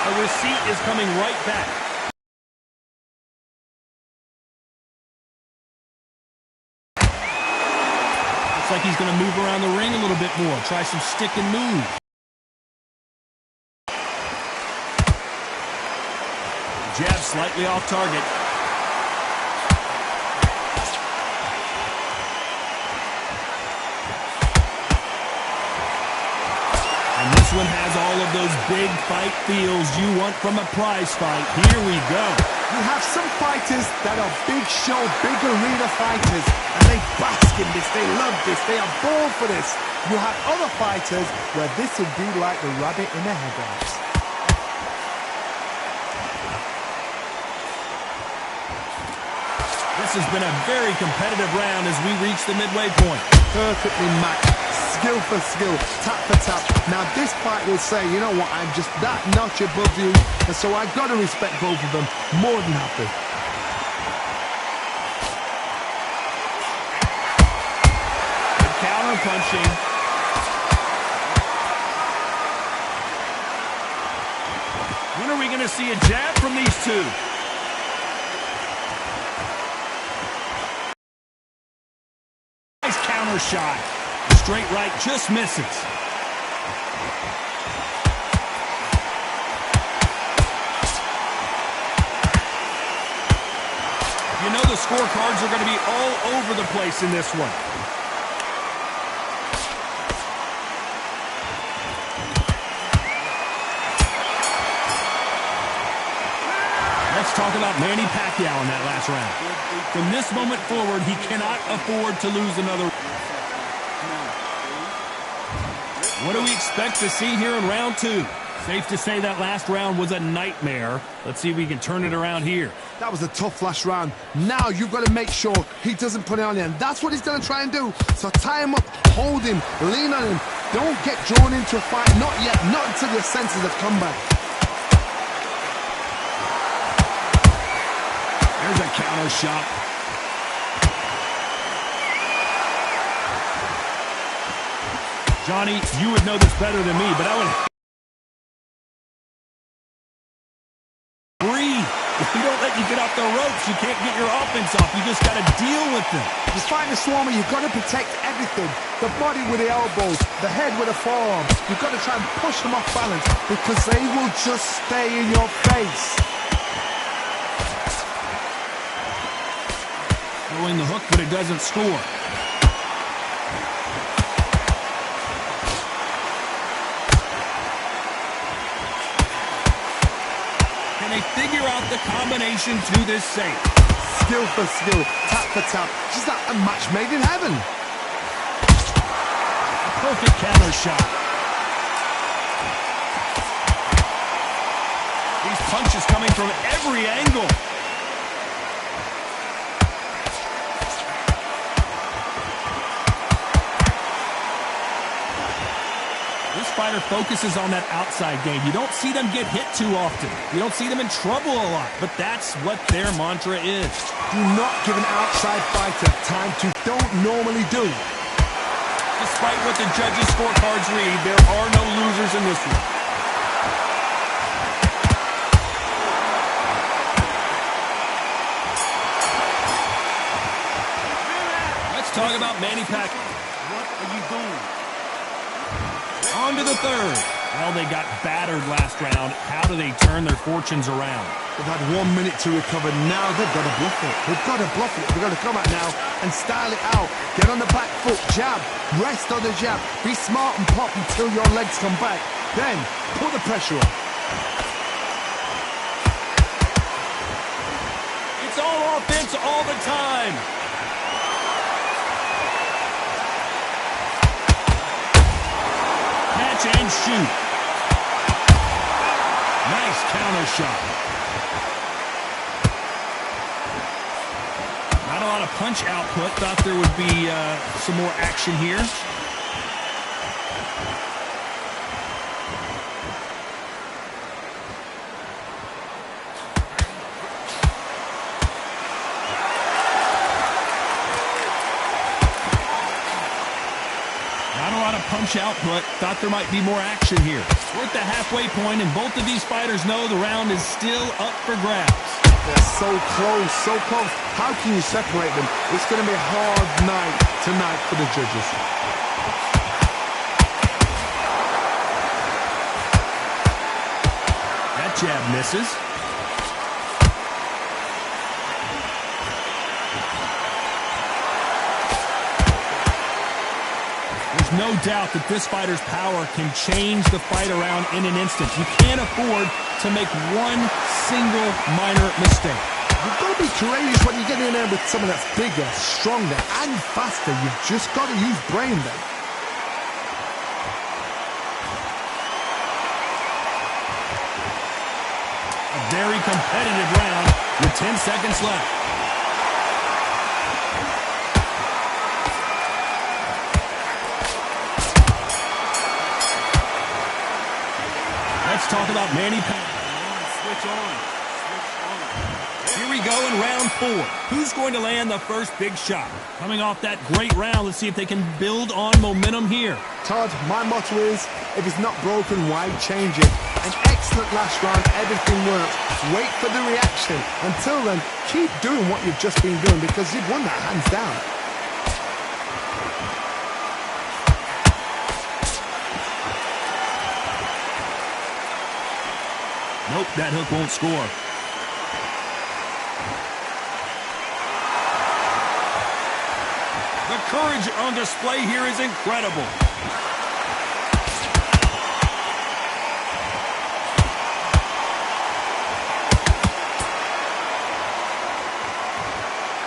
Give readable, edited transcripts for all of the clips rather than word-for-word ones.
A receipt is coming right back. Looks like he's going to move around the ring a little bit more. Try some stick and move. Jab slightly off target. And this one has all of those big fight feels you want from a prize fight. Here we go. You have some fighters that are big show, big arena fighters, and they bask in this, they love this, they are born for this. You have other fighters where this would be like the rabbit in the headlights. This has been a very competitive round as we reach the midway point. Perfectly matched, skill for skill, tap for tap. Now this fight will say, you know what, I'm just that notch above you, and so I've got to respect both of them more than happy. Good counter punching. When are we going to see a jab from these two? Nice counter shot. Straight right just misses. You know the scorecards are going to be all over the place in this one. Let's talk about Manny Pacquiao in that last round. From this moment forward, he cannot afford to lose another. What do we expect to see here in round two? Safe to say that last round was a nightmare. Let's see if we can turn it around here. That was a tough last round. Now you've got to make sure he doesn't put it on you, and that's what he's going to try and do. So tie him up, hold him, lean on him. Don't get drawn into a fight. Not yet, not until your senses have come back. There's a counter shot. Johnny, you would know this better than me, but I would breathe. If you don't let you get off the ropes, you can't get your offense off. You just got to deal with them. You're fighting a Swarmer, you've got to protect everything. The body with the elbows, the head with the forearms. You've got to try and push them off balance because they will just stay in your face. Throwing the hook, but it doesn't score. Can they figure out the combination to this safe? Skill for skill, tap for tap. Just like a match made in heaven. A perfect counter shot. These punches coming from every angle. This fighter focuses on that outside game. You don't see them get hit too often. You don't see them in trouble a lot, but that's what their mantra is. Do not give an outside fighter time to don't normally do. Despite what the judges' scorecards read, there are no losers in this one. Let's talk about Manny Pacquiao. What are you doing? On to the third. Well, they got battered last round. How do they turn their fortunes around? They've had 1 minute to recover. Now they've got to bluff it. They've got to bluff it. They've got to come out now and style it out. Get on the back foot, jab, rest on the jab. Be smart and pop until your legs come back. Then put the pressure on. It's all offense all the time. Catch and shoot. Nice counter shot. Not a lot of punch output. Thought there would be some more action here. Not a lot of punch output. Thought there might be more action here. We're at the halfway point, and both of these fighters know the round is still up for grabs. They're so close, so close. How can you separate them? It's going to be a hard night tonight for the judges. That jab misses. There's no doubt that this fighter's power can change the fight around in an instant. You can't afford to make one single minor mistake. You've got to be courageous when you get in there with someone that's bigger, stronger, and faster. You've just got to use brain then. A very competitive round with 10 seconds left. Let's talk about Manny Pacquiao. Switch on. Here we go in round 4. Who's going to land the first big shot? Coming off that great round, let's see if they can build on momentum here. Todd, my motto is, if it's not broken, why change it? An excellent last round, everything works. Wait for the reaction. Until then, keep doing what you've just been doing because you've won that hands down. Nope, that hook won't score. The courage on display here is incredible.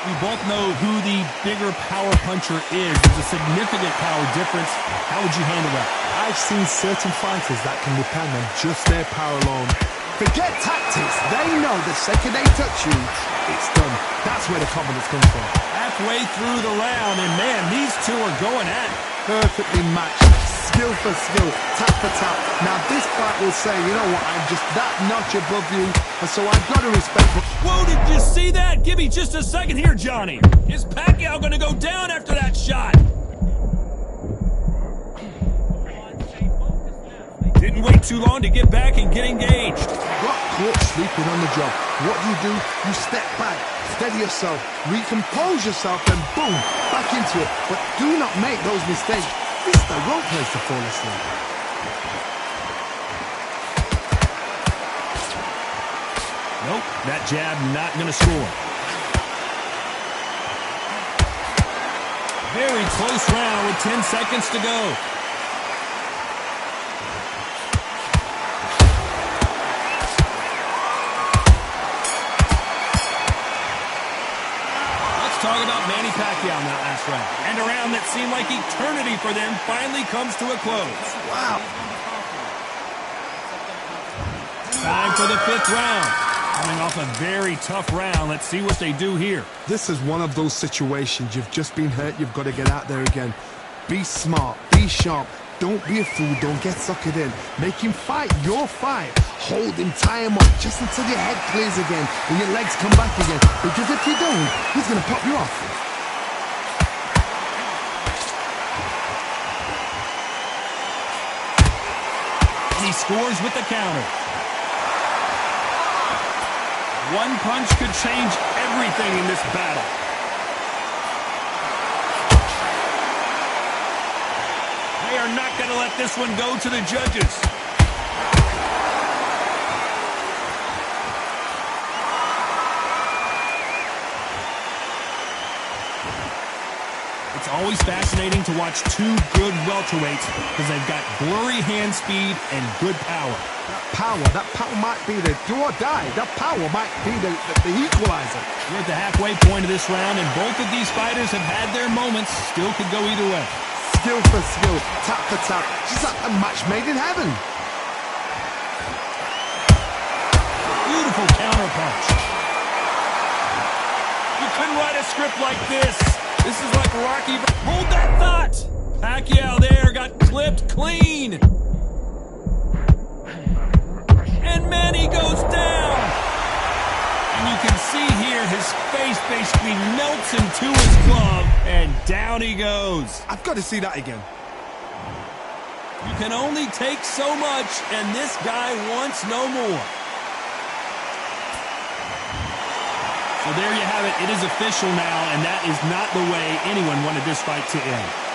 We both know who the bigger power puncher is. There's a significant power difference. How would you handle that? I've seen certain fighters that can depend on just their power alone. Forget tactics. They know the second they touch you, it's done. That's where the confidence comes from. Halfway through the round, and man, these two are going at it. Perfectly matched. Skill for skill. Tap for tap. Now this fight will say, you know what, I'm just that notch above you, and so I've got to respect. Whoa, did you see that? Give me just a second here, Johnny. Is Pacquiao going to go down after that shot? Didn't wait too long to get back and get engaged. Got caught sleeping on the job. What do? You step back, steady yourself, recompose yourself, and boom, back into it. But do not make those mistakes. This is the wrong place to fall asleep. Nope, that jab not going to score. Very close round with 10 seconds to go. Talk about Manny Pacquiao in that last round. And a round that seemed like eternity for them finally comes to a close. Wow. Time for the 5th round. Coming off a very tough round. Let's see what they do here. This is one of those situations. You've just been hurt. You've got to get out there again. Be smart. Be sharp. Don't be a fool. Don't get suckered in. Make him fight your fight. Hold him, tie him up, just until your head clears again and your legs come back again. Because if you don't, he's going to pop you off. And he scores with the counter. One punch could change everything in this battle. They are not going to let this one go to the judges. It's always fascinating to watch two good welterweights because they've got blurry hand speed and good power. That power might be the do or die. That power might be the equalizer. We're at the halfway point of this round, and both of these fighters have had their moments. Still could go either way. Skill for skill, tap for tap. Just like a match made in heaven. Beautiful counter punch. You couldn't write a script like this. This is like Rocky. Hold that thought. Pacquiao there got clipped clean. And Manny goes down. And you can see here his face basically melts into his glove. And down he goes. I've got to see that again. You can only take so much, and this guy wants no more. So there you have it. It is official now, and that is not the way anyone wanted this fight to end.